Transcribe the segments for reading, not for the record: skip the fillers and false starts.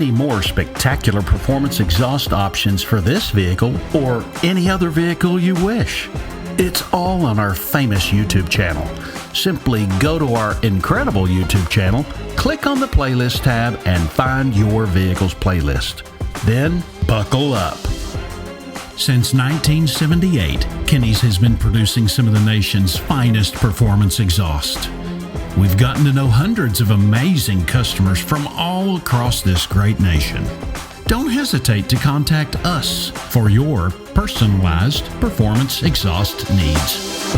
many more spectacular performance exhaust options for this vehicle or any other vehicle you wish. It's all on our famous YouTube channel. Simply go to our incredible YouTube channel, click on the playlist tab, and find your vehicle's playlist. Then buckle up. Since 1978, Kinney's has been producing some of the nation's finest performance exhaust. We've gotten to know hundreds of amazing customers from all across this great nation. Don't hesitate to contact us for your personalized performance exhaust needs.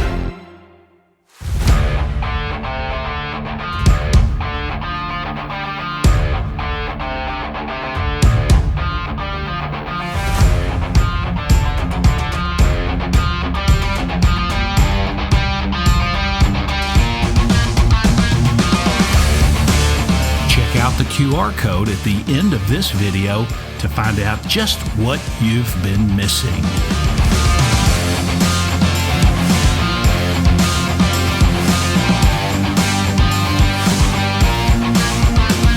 Out the QR code at the end of this video to find out just what you've been missing.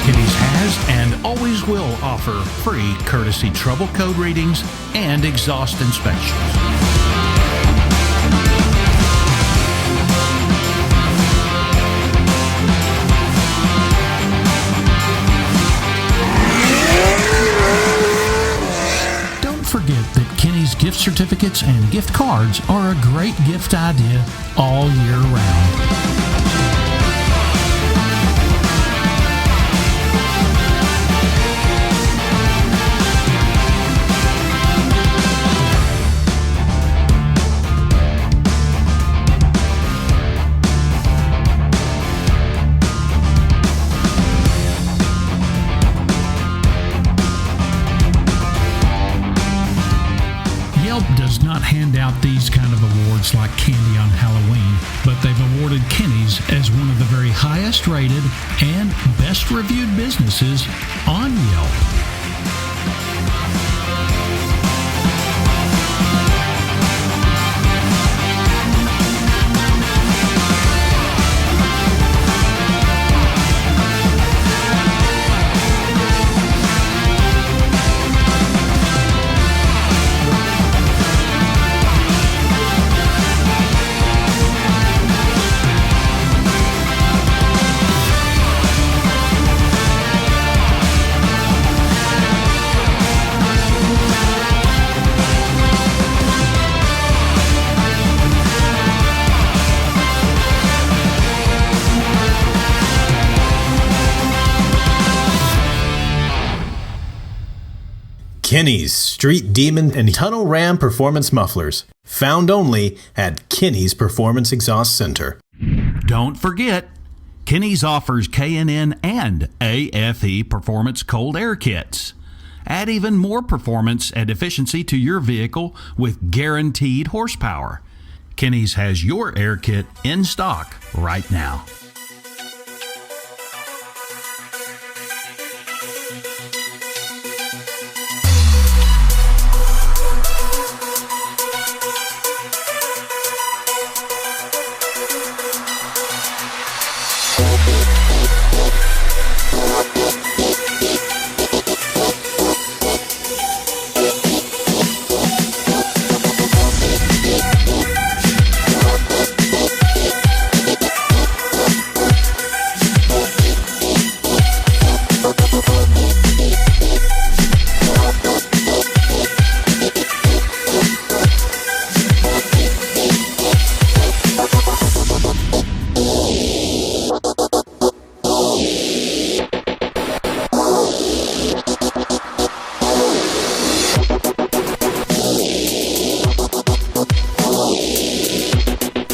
Kinney's has and always will offer free courtesy trouble code readings and exhaust inspections. Forget that Kinney's gift certificates and gift cards are a great gift idea all year round. Does not hand out these kind of awards like candy on Halloween, but they've awarded Kinney's as one of the very highest rated and best reviewed businesses on Yelp. Kinney's Street Demon and Tunnel Ram Performance Mufflers, found only at Kinney's Performance Exhaust Center. Don't forget, Kinney's offers K&N and AFE Performance Cold Air Kits. Add even more performance and efficiency to your vehicle with guaranteed horsepower. Kinney's has your air kit in stock right now.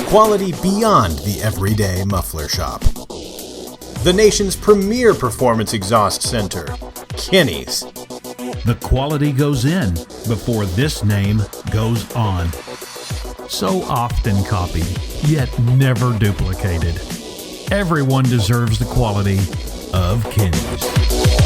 Quality beyond the everyday muffler shop. The nation's premier performance exhaust center, Kinney's. The quality goes in before this name goes on. So often copied, yet never duplicated. Everyone deserves the quality of Kinney's.